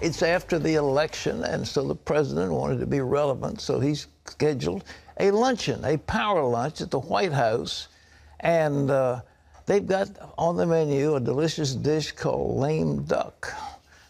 It's after the election, and so the president wanted to be relevant, so he's scheduled a luncheon, a power lunch at the White House, and they've got on the menu a delicious dish called lame duck.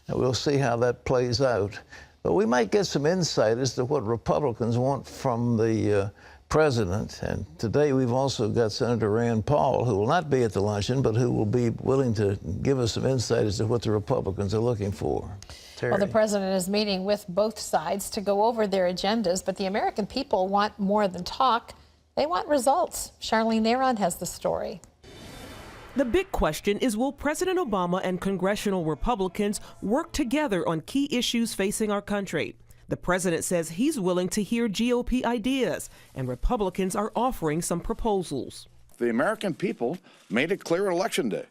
And we'll see how that plays out. But we might get some insight as to what Republicans want from the president. And today we've also got Senator Rand Paul, who will not be at the luncheon, but who will be willing to give us some insight as to what the Republicans are looking for. Terry. Well, the president is meeting with both sides to go over their agendas, but the American people want more than talk. They want results. Charlene Aaron has the story. The big question is, will President Obama and congressional Republicans work together on key issues facing our country? The president says he's willing to hear GOP ideas, and Republicans are offering some proposals. The American people made it clear Election Day.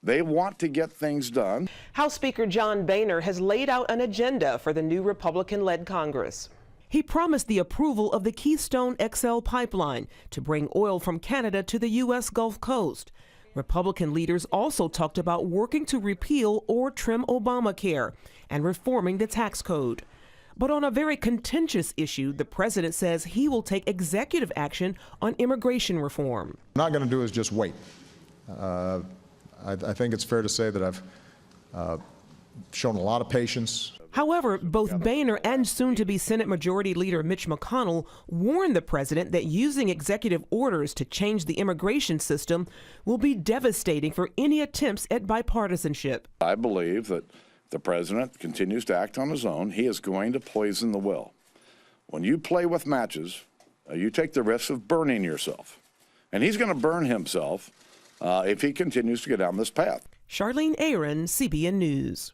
They want to get things done. House Speaker John Boehner has laid out an agenda for the new Republican-led Congress. He promised the approval of the Keystone XL pipeline to bring oil from Canada to the U.S. Gulf Coast. Republican leaders also talked about working to repeal or trim Obamacare and reforming the tax code. But on a very contentious issue, the president says he will take executive action on immigration reform. What I'm not going to do is just wait. I think it's fair to say that I've shown a lot of patience. However, both Boehner and soon-to-be Senate Majority Leader Mitch McConnell warned the president that using executive orders to change the immigration system will be devastating for any attempts at bipartisanship. I believe that if the president continues to act on his own, he is going to poison the well. When you play with matches, you take the risk of burning yourself. And he's going to burn himself if he continues to go down this path. Charlene Aaron, CBN News.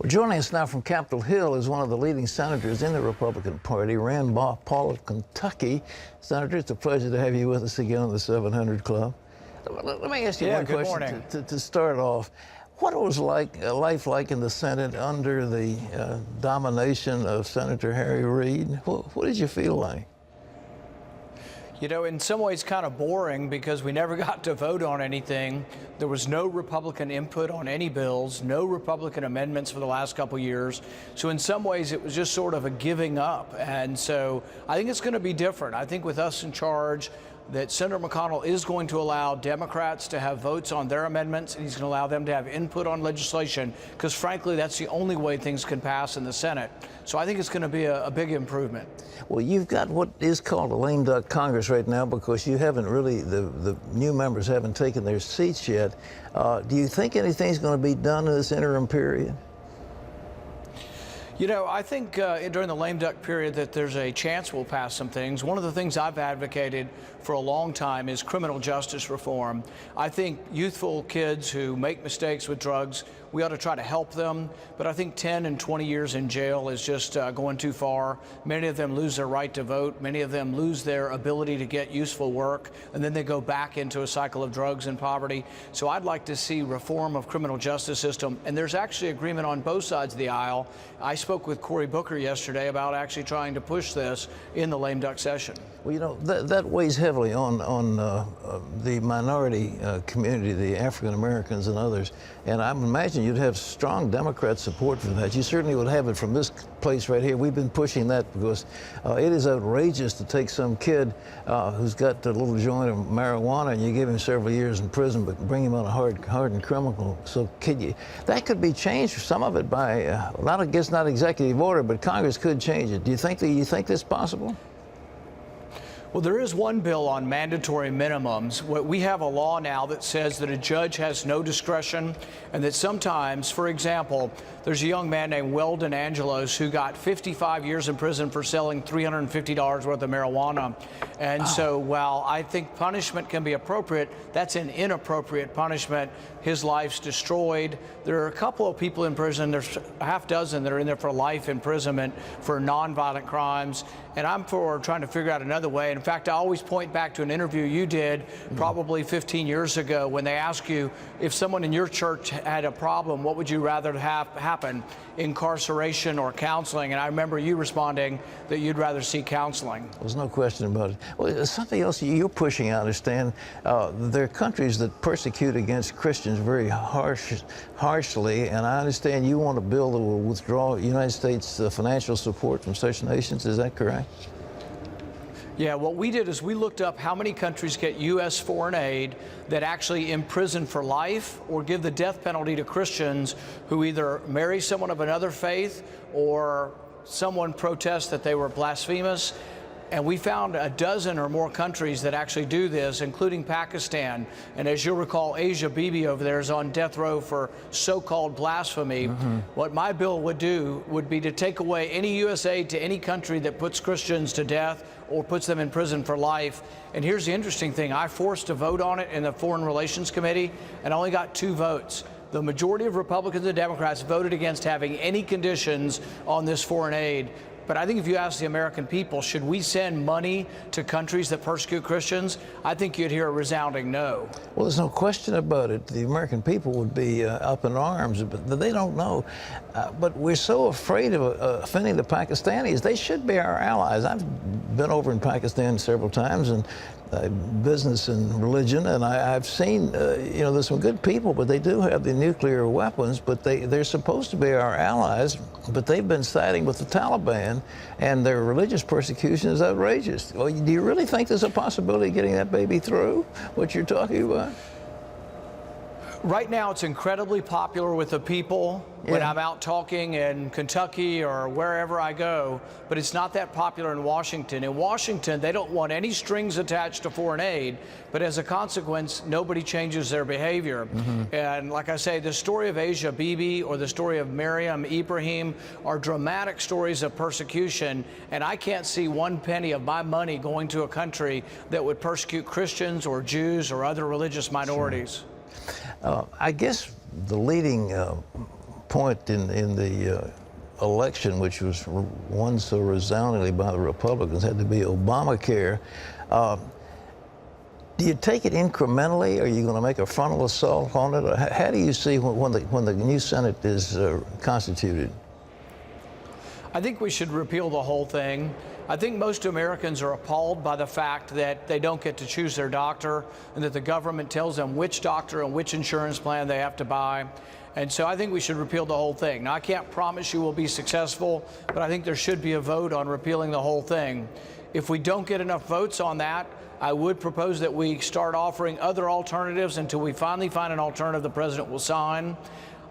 Well, joining us now from Capitol Hill is one of the leading senators in the Republican Party, Rand Paul of Kentucky. Senator, it's a pleasure to have you with us again on the 700 Club. Let me ask you one question to start off. What was life like in the Senate under the domination of Senator Harry Reid? What did you feel like? You know, in some ways kind of boring because we never got to vote on anything. There was no Republican input on any bills, no Republican amendments for the last couple years. So in some ways it was just sort of a giving up. And so I think it's going to be different. I think with us in charge, that Senator McConnell is going to allow Democrats to have votes on their amendments, and he's going to allow them to have input on legislation, because frankly, that's the only way things can pass in the Senate. So I think it's going to be a big improvement. Well, you've got what is called a lame duck Congress right now because you haven't really, the new members haven't taken their seats yet. Do you think anything's going to be done in this interim period? You know, I think during the lame duck period that there's a chance we'll pass some things. One of the things I've advocated for a long time is criminal justice reform. I think youthful kids who make mistakes with drugs, we ought to try to help them. But I think 10 and 20 years in jail is just going too far. Many of them lose their right to vote. Many of them lose their ability to get useful work, and then they go back into a cycle of drugs and poverty. So I'd like to see reform of criminal justice system. And there's actually agreement on both sides of the aisle. I spoke with Cory Booker yesterday about actually trying to push this in the lame duck session. Well, you know, that weighs heavily on the minority community, the African Americans and others. And I imagine you'd have strong Democrat support for that. You certainly would have it from this place right here. We've been pushing that because it is outrageous to take some kid who's got a little joint of marijuana and you give him several years in prison, but bring him on a hardened criminal. So that could be changed, some of it by, I guess not executive order, but Congress could change it. Do you think this is possible? Well, there is one bill on mandatory minimums. We have a law now that says that a judge has no discretion, and that sometimes, for example, there's a young man named Weldon Angelos who got 55 years in prison for selling $350 worth of marijuana. And so while I think punishment can be appropriate, that's an inappropriate punishment. His life's destroyed. There are a couple of people in prison, there's a half dozen that are in there for life imprisonment for nonviolent crimes. And I'm for trying to figure out another way. And fact, I always point back to an interview you did probably 15 years ago when they asked you if someone in your church had a problem, what would you rather have happen, incarceration or counseling? And I remember you responding that you'd rather see counseling. There's no question about it. Well, there's something else you're pushing, I understand. There are countries that persecute against Christians very harshly, and I understand you want a bill that will withdraw United States financial support from such nations. Is that correct? Yeah, what we did is we looked up how many countries get U.S. foreign aid that actually imprison for life or give the death penalty to Christians who either marry someone of another faith or someone protests that they were blasphemous. And we found a dozen or more countries that actually do this, including Pakistan. And as you'll recall, Asia Bibi over there is on death row for so-called blasphemy. What my bill would do would be to take away any U.S. aid to any country that puts Christians to death or puts them in prison for life. And here's the interesting thing. I forced a vote on it in the Foreign Relations Committee and only got 2 votes. The majority of Republicans and Democrats voted against having any conditions on this foreign aid. But I think if you ask the American people, should we send money to countries that persecute Christians? I think you'd hear a resounding no. Well, there's no question about it. The American people would be up in arms, but they don't know. But we're so afraid of offending the Pakistanis. They should be our allies. I've been over in Pakistan several times, and business and religion, and I've seen, you know, there's some good people, but they do have the nuclear weapons, but they're supposed to be our allies, but they've been siding with the Taliban, and their religious persecution is outrageous. Well, do you really think there's a possibility of getting that baby through, what you're talking about? Right now, it's incredibly popular with the people when I'm out talking in Kentucky or wherever I go, but it's not that popular in Washington. In Washington, they don't want any strings attached to foreign aid, but as a consequence, nobody changes their behavior. And like I say, the story of Asia Bibi or the story of Miriam Ibrahim are dramatic stories of persecution, and I can't see 1 penny of my money going to a country that would persecute Christians or Jews or other religious minorities. I guess the leading point in the election, which was won so resoundingly by the Republicans, had to be Obamacare. Do you take it incrementally? Are you going to make a frontal assault on it? Or how do you see when the new Senate is constituted? I think we should repeal the whole thing. I think most Americans are appalled by the fact that they don't get to choose their doctor and that the government tells them which doctor and which insurance plan they have to buy. And so I think we should repeal the whole thing. Now, I can't promise you we'll be successful, but I think there should be a vote on repealing the whole thing. If we don't get enough votes on that, I would propose that we start offering other alternatives until we finally find an alternative the president will sign.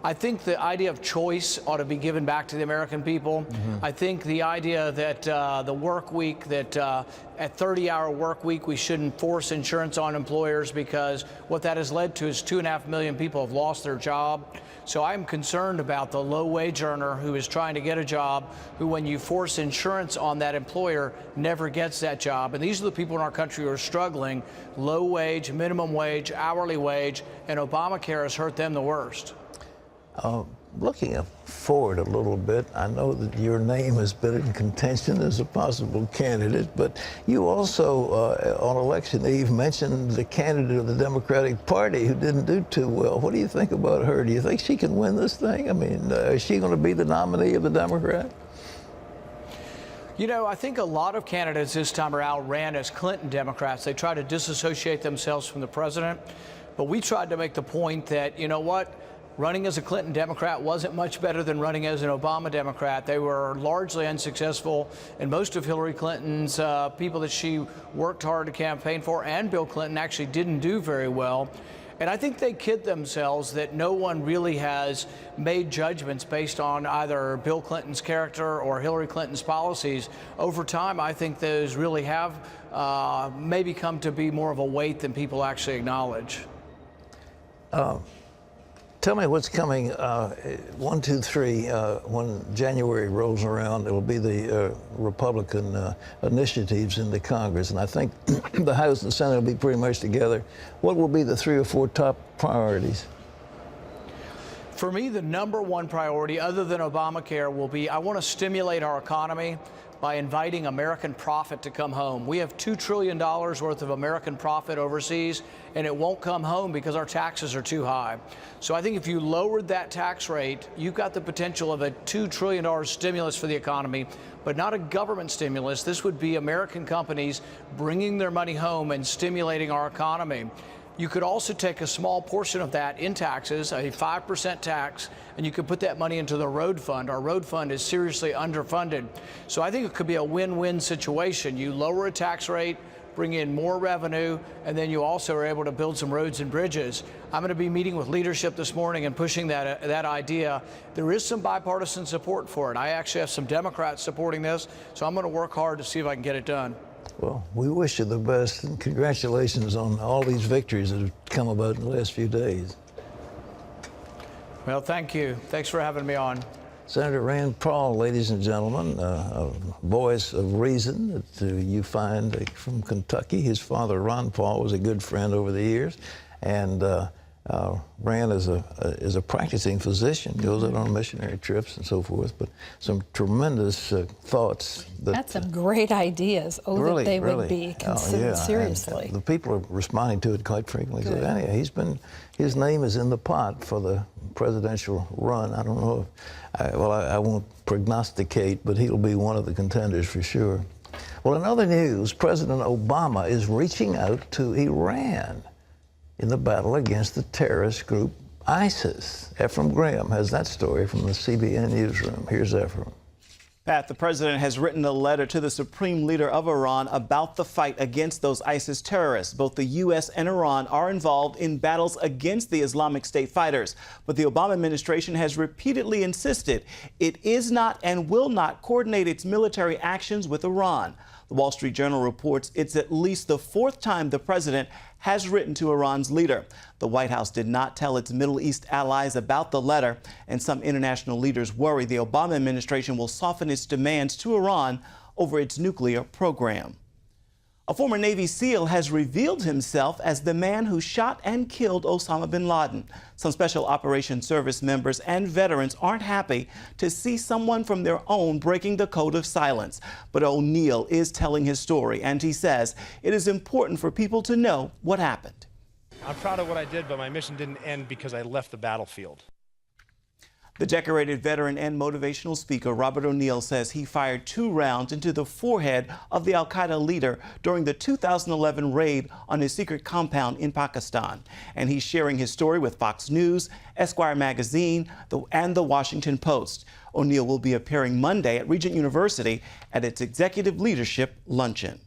I think the idea of choice ought to be given back to the American people. I think the idea that the work week, that at 30-hour work week, we shouldn't force insurance on employers, because what that has led to is 2.5 million people have lost their job. So I'm concerned about the low-wage earner who is trying to get a job, who, when you force insurance on that employer, never gets that job. And these are the people in our country who are struggling: low wage, minimum wage, hourly wage, and Obamacare has hurt them the worst. Looking forward a little bit, I know that your name has been in contention as a possible candidate, but you also, on election eve, mentioned the candidate of the Democratic Party who didn't do too well. What do you think about her? Do you think she can win this thing? I mean, is she going to be the nominee of the Democrat? You know, I think a lot of candidates this time around ran as Clinton Democrats. They tried to disassociate themselves from the president, but we tried to make the point that, you know what, running as a Clinton Democrat wasn't much better than running as an Obama Democrat. They were largely unsuccessful, and most of Hillary Clinton's people that she worked hard to campaign for, and Bill Clinton, actually didn't do very well. And I think they kid themselves that no one really has made judgments based on either Bill Clinton's character or Hillary Clinton's policies. Over time, I think those really have maybe come to be more of a weight than people actually acknowledge. Tell me what's coming, 1, 2, 3, when January rolls around. It will be the Republican initiatives in the Congress, and I think the House and the Senate will be pretty much together. What will be the 3 or 4 top priorities? For me, the #1 priority, other than Obamacare, will be I want to stimulate our economy by inviting American profit to come home. We have $2 trillion worth of American profit overseas, and it won't come home because our taxes are too high. So I think if you lowered that tax rate, you've got the potential of a $2 trillion stimulus for the economy, but not a government stimulus. This would be American companies bringing their money home and stimulating our economy. You could also take a small portion of that in taxes, a 5% tax, and you could put that money into the road fund. Our road fund is seriously underfunded. So I think it could be a win-win situation. You lower a tax rate, bring in more revenue, and then you also are able to build some roads and bridges. I'm going to be meeting with leadership this morning and pushing that idea. There is some bipartisan support for it. I actually have some Democrats supporting this, so I'm going to work hard to see if I can get it done. Well, we wish you the best, and congratulations on all these victories that have come about in the last few days. Well, thank you. Thanks for having me on. Senator Rand Paul, ladies and gentlemen, a voice of reason that you find from Kentucky. His father, Ron Paul, was a good friend over the years, and Rand is a practicing physician, goes out on missionary trips and so forth, but some tremendous thoughts. That's some great ideas. Oh, really, that they really would be considered seriously. And the people are responding to it quite frequently. So anyway, his name is in the pot for the presidential run. I don't know if, I won't prognosticate, but he'll be one of the contenders for sure. Well, in other news, President Obama is reaching out to Iran in the battle against the terrorist group ISIS. Ephraim Graham has that story from the CBN newsroom. Here's Ephraim. Pat, the president has written a letter to the supreme leader of Iran about the fight against those ISIS terrorists. Both the U.S. and Iran are involved in battles against the Islamic State fighters. But the Obama administration has repeatedly insisted it is not and will not coordinate its military actions with Iran. The Wall Street Journal reports it's at least the 4th time the president has written to Iran's leader. The White House did not tell its Middle East allies about the letter, and some international leaders worry the Obama administration will soften its demands to Iran over its nuclear program. A former Navy SEAL has revealed himself as the man who shot and killed Osama bin Laden. Some Special Operations Service members and veterans aren't happy to see someone from their own breaking the code of silence. But O'Neill is telling his story, and he says it is important for people to know what happened. I'm proud of what I did, but my mission didn't end because I left the battlefield. The decorated veteran and motivational speaker Robert O'Neill says he fired 2 rounds into the forehead of the al-Qaeda leader during the 2011 raid on his secret compound in Pakistan. And he's sharing his story with Fox News, Esquire magazine, and the Washington Post. O'Neill will be appearing Monday at Regent University at its executive leadership luncheon.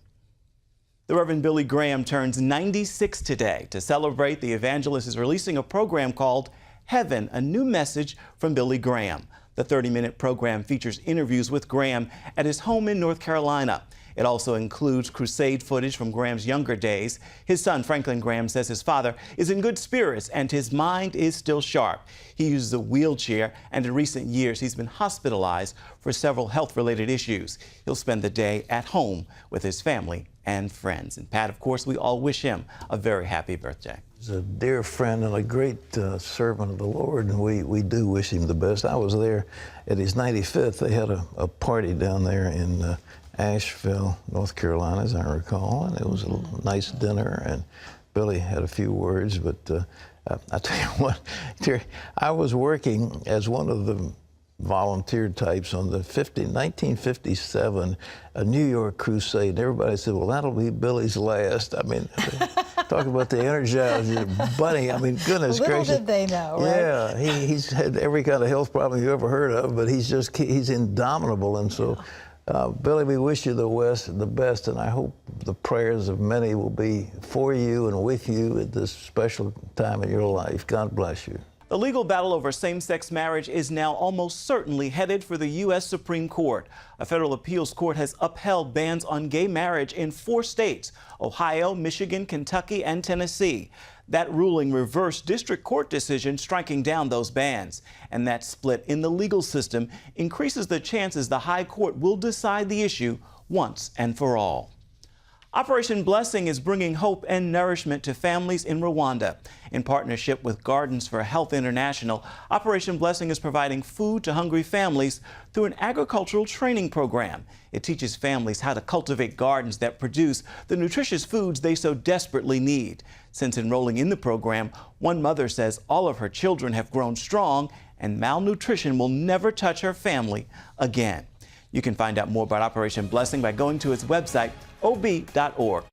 The Reverend Billy Graham turns 96 today. To celebrate, the evangelist is releasing a program called Heaven, a new message from Billy Graham. The 30-minute program features interviews with Graham at his home in North Carolina. It also includes crusade footage from Graham's younger days. His son, Franklin Graham, says his father is in good spirits and his mind is still sharp. He uses a wheelchair, and in recent years, he's been hospitalized for several health-related issues. He'll spend the day at home with his family and friends. And Pat, of course, we all wish him a very happy birthday. He's a dear friend and a great servant of the Lord, and we do wish him the best. I was there at his 95th. They had a party down there in Asheville, North Carolina, as I recall, and it was a nice dinner, and Billy had a few words, but I tell you what, Terry, I was working as one of the volunteer types on the 1957 New York crusade, and everybody said, well, that'll be Billy's last. I mean, talk about the Energizer Bunny. I mean, goodness gracious. Little did they know, right? Yeah, he's had every kind of health problem you ever heard of, but he's indomitable, and so Billy, we wish you the best, and I hope the prayers of many will be for you and with you at this special time in your life. God bless you. The legal battle over same-sex marriage is now almost certainly headed for the U.S. Supreme Court. A federal appeals court has upheld bans on gay marriage in 4 states: Ohio, Michigan, Kentucky, and Tennessee. That ruling reversed district court decisions striking down those bans. And that split in the legal system increases the chances the high court will decide the issue once and for all. Operation Blessing is bringing hope and nourishment to families in Rwanda. In partnership with Gardens for Health International, Operation Blessing is providing food to hungry families through an agricultural training program. It teaches families how to cultivate gardens that produce the nutritious foods they so desperately need. Since enrolling in the program, one mother says all of her children have grown strong and malnutrition will never touch her family again. You can find out more about Operation Blessing by going to its website, ob.org.